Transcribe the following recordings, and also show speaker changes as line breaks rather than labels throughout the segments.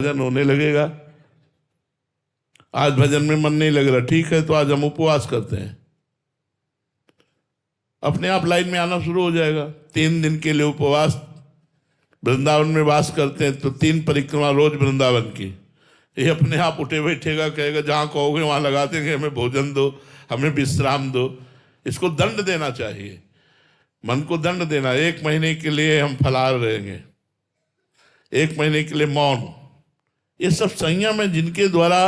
भजन होने लगेगा। आज भजन में मन नहीं लग रहा, ठीक है, तो आज हम उपवास करते हैं, अपने आप लाइन में आना शुरू हो जाएगा। 3 दिन के लिए उपवास, वृंदावन में वास करते हैं तो 3 परिक्रमा रोज वृंदावन की, ये अपने आप उठे बैठेगा, कहेगा जहाँ कहोगे वहाँ लगा देंगे, हमें भोजन दो, हमें विश्राम दो। इसको दंड देना चाहिए, मन को दंड देना। 1 महीने के लिए हम फलाहार रहेंगे, 1 महीने के लिए मौन, ये सब संयम है जिनके द्वारा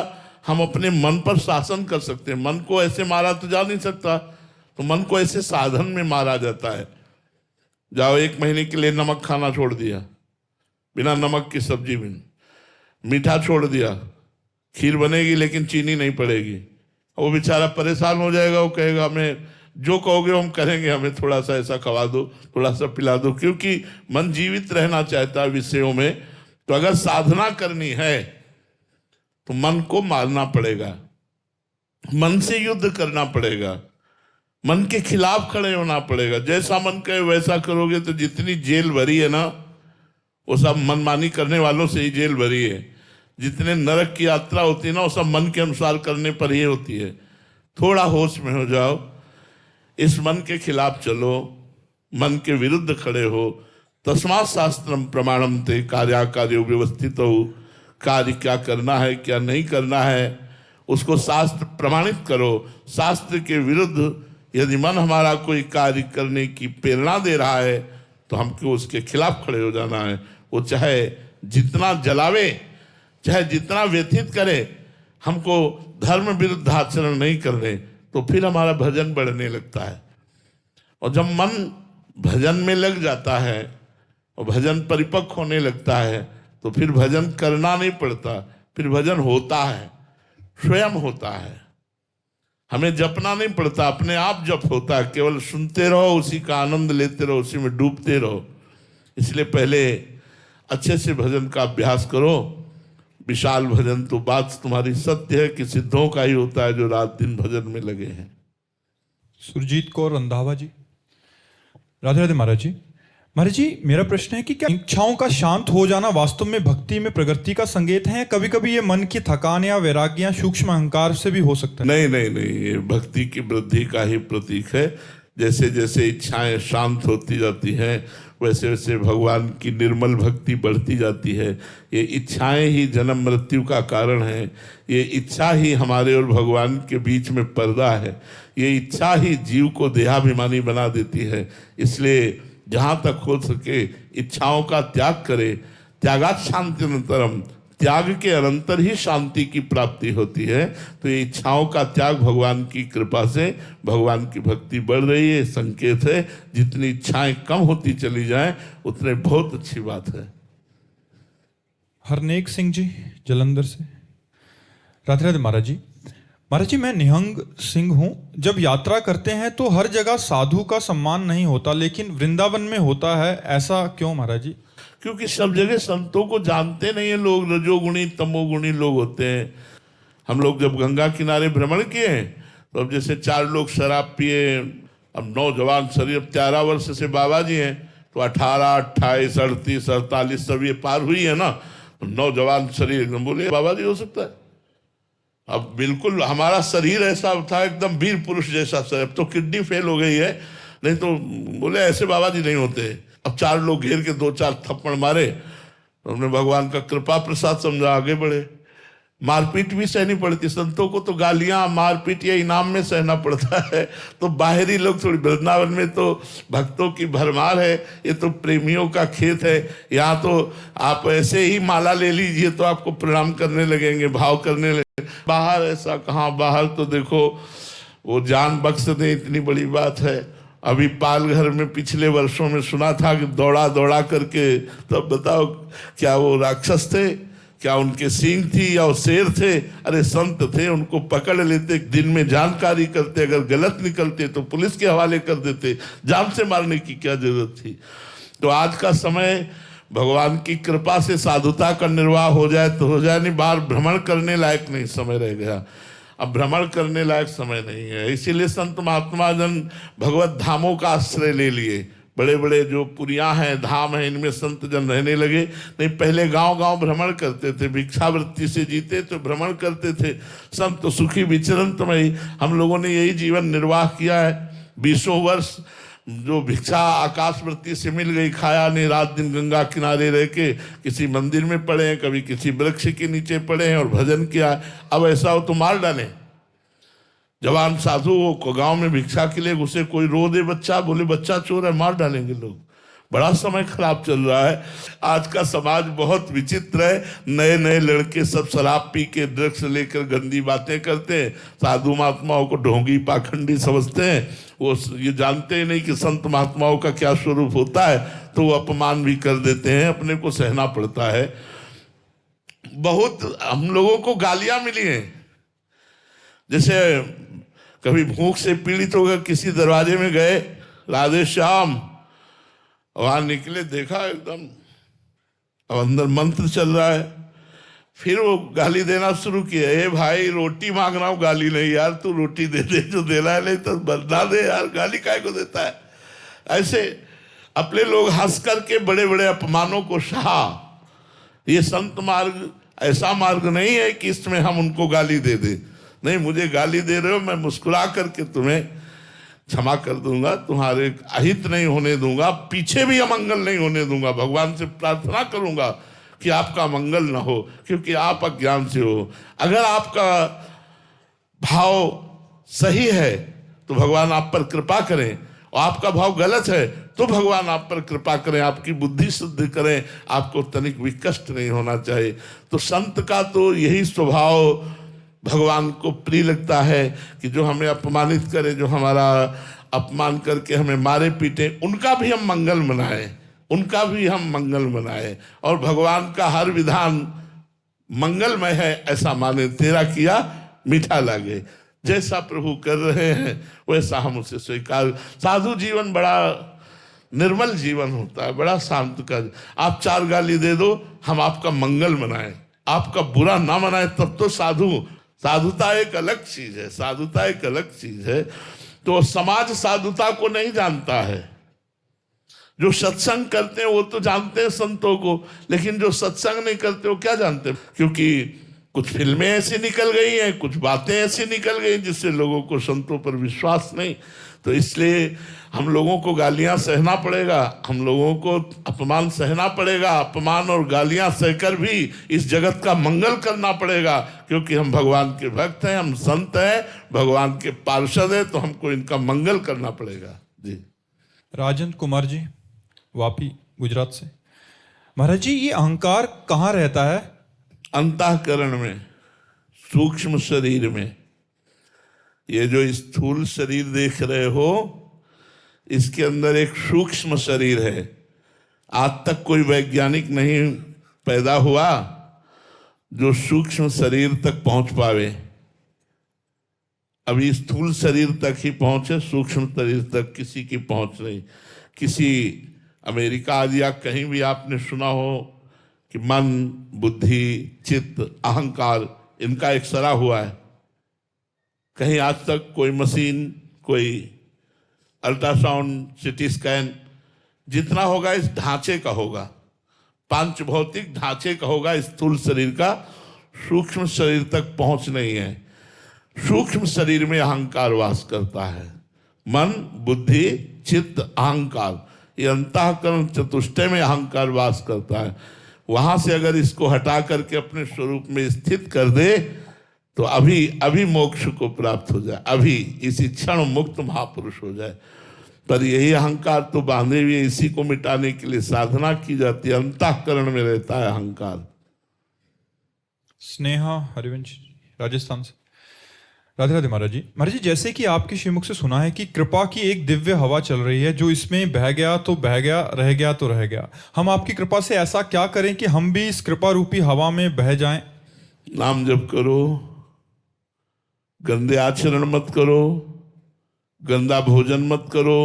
हम अपने मन पर शासन कर सकते हैं। मन को ऐसे मारा तो जा नहीं सकता, तो मन को ऐसे साधन में मारा जाता है। जाओ 1 महीने के लिए नमक खाना छोड़ दिया, बिना नमक की सब्जी में, मीठा छोड़ दिया, खीर बनेगी लेकिन चीनी नहीं पड़ेगी, वो बेचारा परेशान हो जाएगा, वो कहेगा हमें जो कहोगे हम करेंगे, हमें थोड़ा सा ऐसा खवा दो, थोड़ा सा पिला दो, क्योंकि मन जीवित रहना चाहता है विषयों में। तो अगर साधना करनी है तो मन को मारना पड़ेगा, मन से युद्ध करना पड़ेगा, मन के खिलाफ खड़े होना पड़ेगा। जैसा मन कहे वैसा करोगे तो जितनी जेल भरी है ना, वो सब मनमानी करने वालों से ही जेल भरी है। जितने नरक की यात्रा होती है ना, वो सब मन के अनुसार करने पर ही होती है। थोड़ा होश में हो जाओ, इस मन के खिलाफ चलो, मन के विरुद्ध खड़े हो। तस्मात् शास्त्रम प्रमाणम ते कार्याकार्यो व्यवस्थित हो, कार्य क्या करना है क्या नहीं करना है उसको शास्त्र प्रमाणित करो। शास्त्र के विरुद्ध यदि मन हमारा कोई कार्य करने की प्रेरणा दे रहा है तो हमको उसके खिलाफ खड़े हो जाना है। वो चाहे जितना जलावे, चाहे जितना व्यथित करे, हमको धर्म विरुद्ध आचरण नहीं करने, तो फिर हमारा भजन बढ़ने लगता है। और जब मन भजन में लग जाता है और भजन परिपक्व होने लगता है तो फिर भजन करना नहीं पड़ता, फिर भजन होता है, स्वयं होता है। हमें जपना नहीं पड़ता, अपने आप जप होता है। केवल सुनते रहो, उसी का आनंद लेते रहो, उसी में डूबते रहो। इसलिए पहले अच्छे से भजन का अभ्यास करो। विशाल भजन तो बात तुम्हारी सत्य है कि सिद्धों का ही होता है जो रात दिन भजन में लगे हैं।
सुरजीत कौर रंधावा जी। राधे राधे महाराज जी। महाराज जी, मेरा प्रश्न है कि क्या इच्छाओं का शांत हो जाना वास्तव में भक्ति में प्रगति का संकेत है? कभी कभी ये मन की थकान या वैराग्य या सूक्ष्म अहंकार से भी हो सकता है?
नहीं नहीं नहीं, ये भक्ति की वृद्धि का ही प्रतीक है। जैसे जैसे इच्छाएं शांत होती जाती हैं वैसे वैसे भगवान की निर्मल भक्ति बढ़ती जाती है। ये इच्छाएं ही जन्म मृत्यु का कारण है। ये इच्छा ही हमारे और भगवान के बीच में पर्दा है। ये इच्छा ही जीव को देहाभिमानी बना देती है। इसलिए जहाँ तक हो सके इच्छाओं का त्याग करे। त्यागात् शान्तिरन्तरम्, त्याग के अनंतर ही शांति की प्राप्ति होती है। तो ये इच्छाओं का त्याग भगवान की कृपा से भगवान की भक्ति बढ़ रही है, संकेत है। जितनी इच्छाएं कम होती चली जाएं उतने बहुत अच्छी बात है।
हरनेक सिंह जी जलंधर से। राधे राधे महाराज जी। महाराज जी, मैं निहंग सिंह हूँ। जब यात्रा करते हैं तो हर जगह साधु का सम्मान नहीं होता, लेकिन वृंदावन में होता है, ऐसा क्यों महाराज जी?
क्योंकि सब जगह संतों को जानते नहीं है लोग, रजोगुणी तमोगुणी लोग होते हैं। हम लोग जब गंगा किनारे भ्रमण किए तो अब जैसे 4 लोग शराब पिए, अब नौजवान शरीर, 13 वर्ष से बाबा जी हैं, तो 18, 28, 38, 48 सब ये पार हुई है ना, तो नौजवान शरीर एकदम बोले बाबा जी हो सकता है। अब बिल्कुल हमारा शरीर ऐसा था एकदम वीर पुरुष जैसा शरीर, अब तो किडनी फेल हो गई है, नहीं तो बोले ऐसे बाबा जी नहीं होते। अब 4 लोग घेर के 2-4 थप्पड़ मारे, तो हमने भगवान का कृपा प्रसाद समझा, आगे बढ़े। मारपीट भी सहनी पड़ती, संतों को तो गालियां मारपीट या इनाम में सहना पड़ता है। तो बाहरी लोग थोड़ी, वृंदावन में तो भक्तों की भरमार है, ये तो प्रेमियों का खेत है। यहाँ तो आप ऐसे ही माला ले लीजिए तो आपको प्रणाम करने लगेंगे, भाव करने लगेंगे। बाहर ऐसा कहाँ, बाहर तो देखो वो जान बख्श दे, इतनी बड़ी बात है। अभी पालघर में पिछले वर्षों में सुना था कि दौड़ा दौड़ा करके, तब बताओ क्या वो राक्षस थे, क्या उनके सींग थी या वो शेर थे? अरे संत थे, उनको पकड़ लेते, दिन में जानकारी करते, अगर गलत निकलते तो पुलिस के हवाले कर देते। जान से मारने की क्या जरूरत थी? तो आज का समय भगवान की कृपा से साधुता का निर्वाह हो जाए तो हो जाए, नहीं बाहर भ्रमण करने लायक नहीं समय रह गया। अब भ्रमण करने लायक समय नहीं है। इसीलिए संत महात्मा जन भगवत धामों का आश्रय ले लिए, बड़े बड़े जो पुरियाँ हैं, धाम हैं, इनमें संत जन रहने लगे। नहीं, पहले गांव गांव भ्रमण करते थे, भिक्षावृत्ति से जीते तो भ्रमण करते थे। संत सुखी विचरंतमयी, हम लोगों ने यही जीवन निर्वाह किया है 20 वर्ष। जो भिक्षा आकाशवृत्ति से मिल गई, खाया नहीं, रात दिन गंगा किनारे रह के किसी मंदिर में पड़े हैं, कभी किसी वृक्ष के नीचे पड़े हैं और भजन किया। अब ऐसा हो तो मार डालें। जवान साधु को गांव में भिक्षा के लिए घुसे, कोई रो दे बच्चा, बोले बच्चा चोर है, मार डालेंगे लोग। बड़ा समय खराब चल रहा है। आज का समाज बहुत विचित्र है। नए नए लड़के सब शराब पी के ड्रग्स लेकर गंदी बातें करते हैं, साधु महात्माओं को ढोंगी पाखंडी समझते हैं। वो ये जानते ही नहीं कि संत महात्माओं का क्या स्वरूप होता है, तो वो अपमान भी कर देते हैं, अपने को सहना पड़ता है। बहुत हम लोगों को गालियां मिली हैं। जैसे कभी भूख से पीड़ित होकर किसी दरवाजे में गए, राधे श्याम, वहां निकले, देखा एकदम अब अंदर मंत्र चल रहा है। फिर वो गाली देना शुरू किया, ए भाई रोटी मांग रहा हूं, गाली नहीं यार, तू रोटी दे दे, जो देना है नहीं तो बदला दे यार, गाली काहे को देता है। ऐसे अपने लोग हंस करके बड़े बड़े अपमानों को सहा। ये संत मार्ग ऐसा मार्ग नहीं है कि इसमें हम उनको गाली दे दे। नहीं, मुझे गाली दे रहे हो, मैं मुस्कुरा करके तुम्हें क्षमा कर दूंगा, तुम्हारे अहित नहीं होने दूंगा, पीछे भी अमंगल नहीं होने दूंगा। भगवान से प्रार्थना करूंगा कि आपका मंगल ना हो, क्योंकि आप अज्ञान से हो। अगर आपका भाव सही है तो भगवान आप पर कृपा करें, और आपका भाव गलत है तो भगवान आप पर कृपा करें, आपकी बुद्धि शुद्ध करें, आपको तनिक भी कष्ट नहीं होना चाहिए। तो संत का तो यही स्वभाव भगवान को प्रिय लगता है कि जो हमें अपमानित करे, जो हमारा अपमान करके हमें मारे पीटे, उनका भी हम मंगल मनाएं, उनका भी हम मंगल मनाएं। और भगवान का हर विधान मंगलमय है ऐसा माने, तेरा किया मीठा लागे। जैसा प्रभु कर रहे हैं वैसा हम उसे स्वीकार। साधु जीवन बड़ा निर्मल जीवन होता है, बड़ा शांत का। आप 4 गाली दे दो, हम आपका मंगल मनाएं, आपका बुरा ना मनाएं, तब तो साधुता एक अलग चीज है, साधुता एक अलग चीज है। तो समाज साधुता को नहीं जानता है। जो सत्संग करते हैं वो तो जानते हैं संतों को, लेकिन जो सत्संग नहीं करते वो क्या जानते हैं? क्योंकि कुछ फिल्में ऐसी निकल गई हैं, कुछ बातें ऐसी निकल गई जिससे लोगों को संतों पर विश्वास नहीं। तो इसलिए हम लोगों को गालियां सहना पड़ेगा, हम लोगों को अपमान सहना पड़ेगा। अपमान और गालियां सहकर भी इस जगत का मंगल करना पड़ेगा, क्योंकि हम भगवान के भक्त हैं, हम संत हैं, भगवान के पार्षद हैं, तो हमको इनका मंगल करना पड़ेगा। जी।
राजेंद्र कुमार जी, वापी, गुजरात से। महाराज जी, ये अहंकार कहाँ रहता है?
अंतःकरण में, सूक्ष्म शरीर में। ये जो स्थूल शरीर देख रहे हो, इसके अंदर एक सूक्ष्म शरीर है। आज तक कोई वैज्ञानिक नहीं पैदा हुआ जो सूक्ष्म शरीर तक पहुंच पावे। अभी स्थूल शरीर तक ही पहुंचे, सूक्ष्म शरीर तक किसी की पहुंच नहीं। किसी अमेरिका आदि या कहीं भी आपने सुना हो कि मन, बुद्धि, चित्त, अहंकार, इनका एक्सरा हुआ है? कहीं आज तक कोई मशीन, कोई अल्ट्रासाउंड, सिटी स्कैन, जितना होगा इस ढांचे का होगा, पांच भौतिक ढांचे का होगा, स्थूल शरीर का। सूक्ष्म शरीर तक पहुंच नहीं है। सूक्ष्म शरीर में अहंकार वास करता है। मन, बुद्धि, चित्त, अहंकार, ये अंतःकरण चतुष्टय में अहंकार वास करता है। वहां से अगर इसको हटा करके अपने स्वरूप में स्थित कर दे तो अभी मोक्ष को प्राप्त हो जाए, अभी इसी क्षण मुक्त महापुरुष हो जाए। पर यही अहंकार तो बांधे हुए, इसी को मिटाने के लिए साधना की जाती है। अंतःकरण में रहता है अहंकार।
स्नेहा हरिवंश, राजस्थान से। राधे राधे महाराज जी। महाराज जी, जैसे कि आपके श्रीमुख से सुना है कि कृपा की एक दिव्य हवा चल रही है, जो इसमें बह गया तो बह गया, रह गया तो रह गया। हम आपकी कृपा से ऐसा क्या करें कि हम भी इस कृपा रूपी हवा में बह जाएं?
नाम जप करो, गंदे आचरण मत करो, गंदा भोजन मत करो,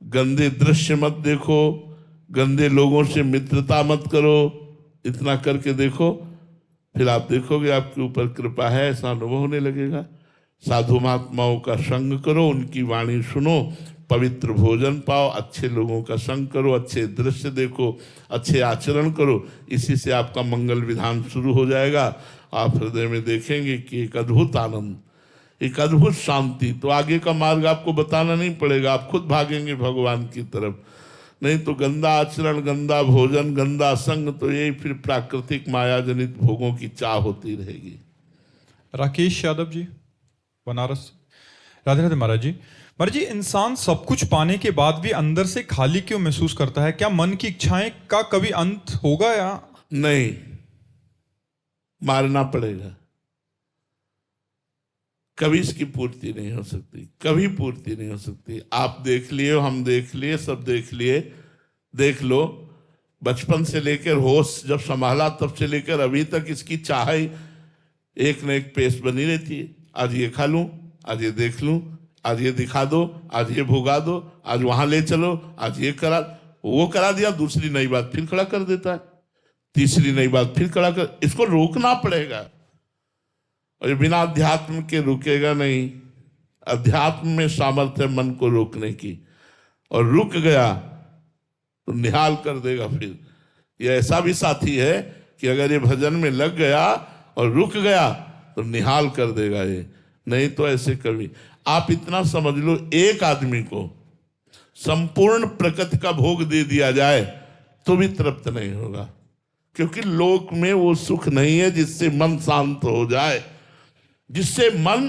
गंदे दृश्य मत देखो, गंदे लोगों से मित्रता मत करो। इतना करके देखो, फिर आप देखोगे आपके ऊपर कृपा है, ऐसा अनुभव होने लगेगा। साधु महात्माओं का संग करो, उनकी वाणी सुनो, पवित्र भोजन पाओ, अच्छे लोगों का संग करो, अच्छे दृश्य देखो, अच्छे आचरण करो, इसी से आपका मंगल विधान शुरू हो जाएगा। आप हृदय में देखेंगे कि एक अद्भुत आनंद, एक अद्भुत शांति। तो आगे का मार्ग आपको बताना नहीं पड़ेगा, आप खुद भागेंगे भगवान की तरफ। नहीं तो गंदा आचरण, गंदा भोजन, गंदा संग, तो यही फिर प्राकृतिक माया जनित भोगों की चाह होती रहेगी।
राकेश यादव जी, बनारस। राधे राधे महाराज जी। महाराज जी, इंसान सब कुछ पाने के बाद भी अंदर से खाली क्यों महसूस करता है? क्या मन की इच्छाएं का कभी अंत होगा या
नहीं? मारना पड़ेगा, कभी इसकी पूर्ति नहीं हो सकती, कभी पूर्ति नहीं हो सकती। आप देख लिए, हम देख लिए, सब देख लिए, देख लो, बचपन से लेकर होश जब संभाला तब से लेकर अभी तक इसकी चाह एक न एक पेश बनी रहती है। आज ये खा लूं, आज ये देख लूं, आज ये दिखा दो, आज ये भुगा दो, आज वहां ले चलो, आज ये करा, वो करा दिया, दूसरी नई बात फिर खड़ा कर देता है, तीसरी नई बात फिर खड़ा कर। इसको रोकना पड़ेगा, और बिना अध्यात्म के रुकेगा नहीं। अध्यात्म में सामर्थ्य है मन को रोकने की, और रुक गया तो निहाल कर देगा। फिर ये ऐसा भी साथी है कि अगर ये भजन में लग गया और रुक गया तो निहाल कर देगा ये, नहीं तो ऐसे कभी। आप इतना समझ लो, एक आदमी को संपूर्ण प्रकृति का भोग दे दिया जाए तो भी तृप्त नहीं होगा, क्योंकि लोक में वो सुख नहीं है जिससे मन शांत हो जाए, जिससे मन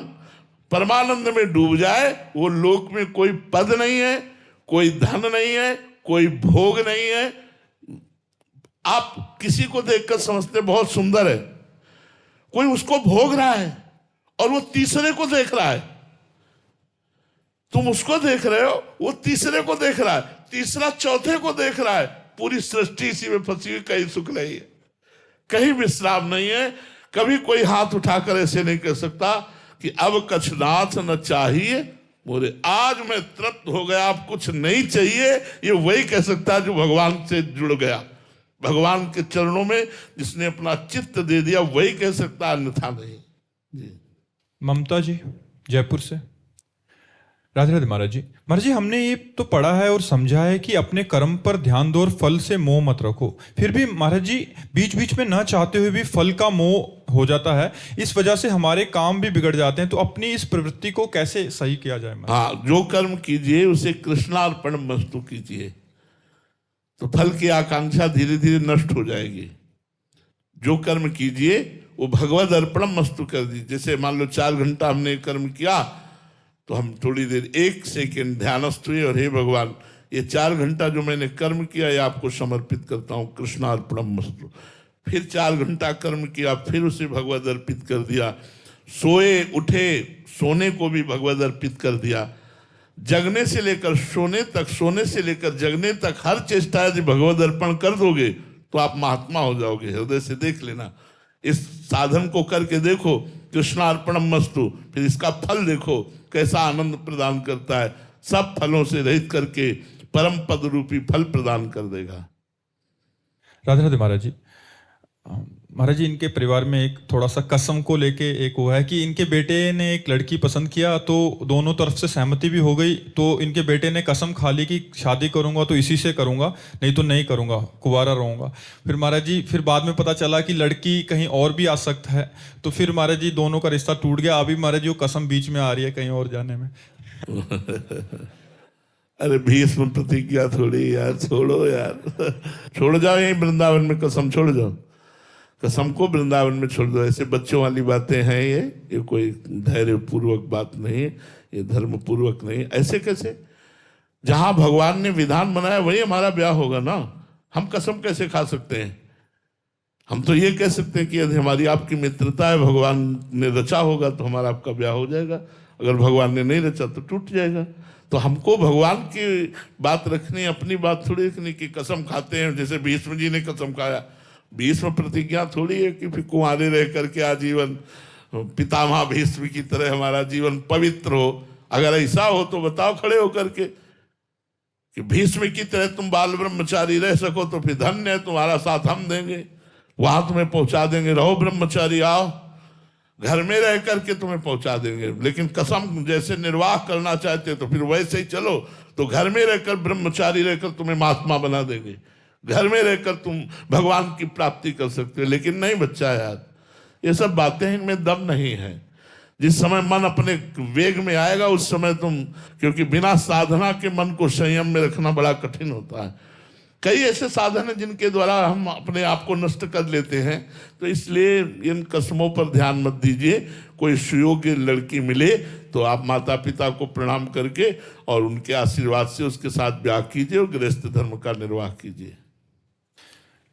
परमानंद में डूब जाए। वो लोक में कोई पद नहीं है, कोई धन नहीं है, कोई भोग नहीं है। आप किसी को देखकर समझते बहुत सुंदर है, कोई उसको भोग रहा है और वो तीसरे को देख रहा है। तुम उसको देख रहे हो, वो तीसरे को देख रहा है, तीसरा चौथे को देख रहा है। पूरी सृष्टि इसी में फंसी हुई, कहीं सुख नहीं है, कहीं विश्राम नहीं है। कभी कोई हाथ उठाकर ऐसे नहीं कह सकता कि अब कछनाथ न चाहिए मोरे, आज मैं तृप्त हो गया, अब कुछ नहीं चाहिए। ये वही कह सकता है जो भगवान से जुड़ गया, भगवान के चरणों में जिसने अपना चित्त दे दिया, वही कह सकता है, अन्यथा नहीं जी।
ममता जी, जयपुर से। राधे राधे महाराज जी। महाराज जी, हमने ये तो पढ़ा है और समझा है कि अपने कर्म पर ध्यान दो और फल से मोह मत रखो। फिर भी महाराज जी, बीच बीच में न चाहते हुए भी फल का मोह हो जाता है, इस वजह से हमारे काम भी बिगड़ जाते हैं। तो अपनी इस प्रवृत्ति को कैसे सही किया जाए?
हाँ, जो कर्म कीजिए उसे कृष्णार्पण मस्तु कीजिए, तो फल की आकांक्षा धीरे धीरे नष्ट हो जाएगी। जो कर्म कीजिए वो भगवद अर्पणम मस्तु कर दीजिए। जैसे मान लो 4 घंटा हमने कर्म किया, तो हम थोड़ी देर 1 सेकेंड ध्यानस्थ हुए और हे भगवान, ये 4 घंटा जो मैंने कर्म किया ये आपको समर्पित करता हूँ, कृष्णार्पणम मस्तु। फिर 4 घंटा कर्म किया, फिर उसे भगवद अर्पित कर दिया। सोए उठे, सोने को भी भगवद अर्पित कर दिया। जगने से लेकर सोने तक, सोने से लेकर जगने तक हर चेष्टा यदि भगवद अर्पण कर दोगे तो आप महात्मा हो जाओगे। हृदय से देख लेना, इस साधन को करके देखो, कृष्णार्पणम मस्तु, फिर इसका फल देखो कैसा आनंद प्रदान करता है। सब फलों से रहित करके परम पद रूपी फल प्रदान कर देगा।
राधे राधे महाराज जी। महाराज जी, इनके परिवार में एक थोड़ा सा कसम को लेके एक हुआ है कि इनके बेटे ने एक लड़की पसंद किया, तो दोनों तरफ से सहमति भी हो गई। तो इनके बेटे ने कसम खा ली कि शादी करूंगा तो इसी से करूंगा, नहीं तो नहीं करूंगा, कुंवारा रहूंगा। फिर महाराज जी, फिर बाद में पता चला कि लड़की कहीं और भी आसक्त है, तो फिर महाराज जी दोनों का रिश्ता टूट गया। अभी महाराज जी वो कसम बीच में आ रही है कहीं और जाने में।
अरे भीष्म प्रतिज्ञा थोड़ी यार, छोड़ो यार, छोड़ जाओ, यही वृंदावन में कसम छोड़ जाओ, कसम को वृंदावन में छोड़ दो। ऐसे बच्चों वाली बातें हैं ये कोई धैर्य पूर्वक बात नहीं है, ये धर्म पूर्वक नहीं है। ऐसे कैसे? जहां भगवान ने विधान बनाया वही हमारा ब्याह होगा ना। हम कसम कैसे खा सकते हैं? हम तो ये कह सकते हैं कि यदि हमारी आपकी मित्रता है, भगवान ने रचा होगा तो हमारा आपका ब्याह हो जाएगा, अगर भगवान ने नहीं रचा तो टूट जाएगा। तो हमको भगवान की बात रखनी, अपनी बात थोड़ी रखनी कि कसम खाते हैं जैसे भीष्म जी ने कसम खाया। भीष्म प्रतिज्ञा थोड़ी है कि फिर कुंवारे रह करके आजीवन पितामह भीष्म की तरह हमारा जीवन पवित्र हो। अगर ऐसा हो तो बताओ खड़े होकर के कि भीष्म की तरह तुम बाल ब्रह्मचारी रह सको तो फिर धन्य है, तुम्हारा साथ हम देंगे, वहां तुम्हें पहुंचा देंगे, रहो ब्रह्मचारी, आओ घर में रह करके तुम्हें पहुंचा देंगे, लेकिन कसम जैसे निर्वाह करना चाहते तो फिर वैसे ही चलो, तो घर में रहकर ब्रह्मचारी रहकर तुम्हें महात्मा बना देंगे, घर में रहकर तुम भगवान की प्राप्ति कर सकते हो। लेकिन नहीं बच्चा यार, ये सब बातें इनमें दम नहीं है। जिस समय मन अपने वेग में आएगा उस समय तुम, क्योंकि बिना साधना के मन को संयम में रखना बड़ा कठिन होता है। कई ऐसे साधन हैं जिनके द्वारा हम अपने आप को नष्ट कर लेते हैं, तो इसलिए इन कस्मों पर ध्यान मत दीजिए। कोई सुयोग्य लड़की मिले तो आप माता पिता को प्रणाम करके और उनके आशीर्वाद से उसके साथ ब्याह कीजिए और गृहस्थ धर्म का निर्वाह कीजिए।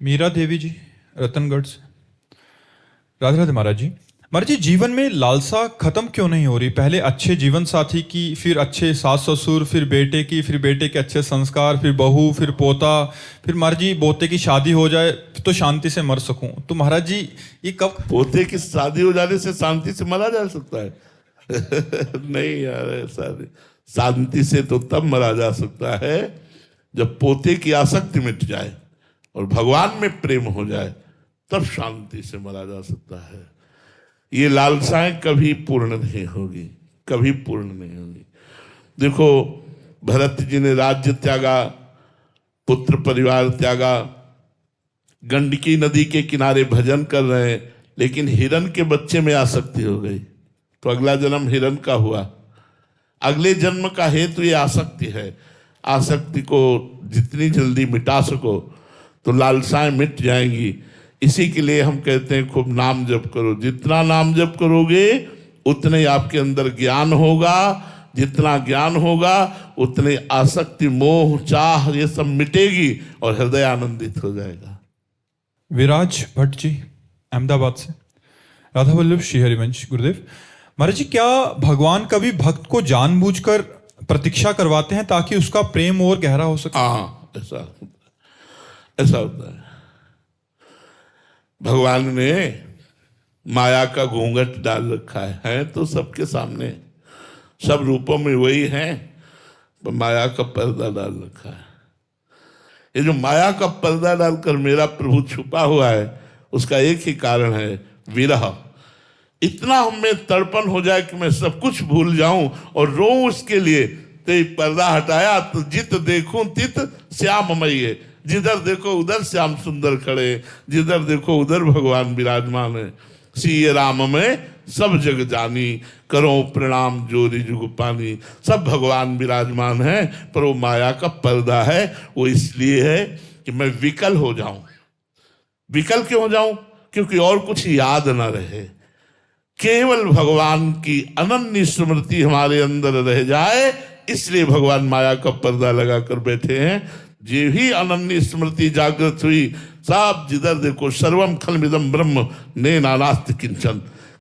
मीरा देवी जी, रतनगढ़ से। राधे राधे महाराज जी। महाराज जी, जीवन में लालसा खत्म क्यों नहीं हो रही? पहले अच्छे जीवन साथी की, फिर अच्छे सास ससुर, फिर बेटे की, फिर बेटे के अच्छे संस्कार, फिर बहू, फिर पोता, फिर महाराज जी पोते की शादी हो जाए तो शांति से मर सकूं। तो महाराज जी ये कब?
पोते की शादी हो जाने से शांति से मरा जा सकता है? नहीं यार, ऐसा नहीं। शांति से तो तब मरा जा सकता है जब पोते की आसक्ति मिट जाए और भगवान में प्रेम हो जाए, तब शांति से मरा जा सकता है। ये लालसाएं कभी पूर्ण नहीं होगी, कभी पूर्ण नहीं होगी। देखो, भरत जी ने राज्य त्यागा, पुत्र परिवार त्यागा, गंडकी नदी के किनारे भजन कर रहे हैं, लेकिन हिरण के बच्चे में आसक्ति हो गई तो अगला जन्म हिरण का हुआ। अगले जन्म का हेतु ये आसक्ति है। आसक्ति को जितनी जल्दी मिटा सको तो लालसाएं मिट जाएंगी। इसी के लिए हम कहते हैं खूब नाम जप करो। जितना नाम जप करोगे उतने आपके अंदर ज्ञान होगा, जितना ज्ञान होगा उतने आसक्ति, मोह, चाह ये सब मिटेगी और हृदय आनंदित हो जाएगा।
विराज भट्ट जी, अहमदाबाद से। राधा वल्लभ श्री हरिवंश गुरुदेव। महाराज जी, क्या भगवान कभी भक्त को जानबूझकर प्रतीक्षा करवाते हैं ताकि उसका प्रेम और गहरा हो सके?
हाँ, ऐसा होता है। भगवान ने माया का घूंघट डाल रखा है तो सबके सामने, सब रूपों में वही है, पर माया का पर्दा डाल रखा है। ये जो माया का पर्दा डालकर मेरा प्रभु छुपा हुआ है, उसका एक ही कारण है, विरह। इतना हमें तड़पन हो जाए कि मैं सब कुछ भूल जाऊं और रोऊं उसके लिए। तो ये पर्दा हटाया तो जित देखूं तित श्याममयी है। जिधर देखो उधर श्याम सुंदर खड़े, जिधर देखो उधर भगवान विराजमान है। सिय राम में सब जग जानी, करो प्रणाम जोरी जुग पानी। सब भगवान विराजमान है, पर वो माया का पर्दा है। वो इसलिए है कि मैं विकल हो जाऊं। विकल क्यों हो जाऊं? क्योंकि और कुछ याद ना रहे, केवल भगवान की अनन्य स्मृति हमारे अंदर रह जाए, इसलिए भगवान माया का पर्दा लगाकर बैठे हैं। जे भी अनन्य स्मृति जागृत हुई, सब जिधर देखो सर्वम खलमिदम ब्रह्म ने नानास्ति किंचन।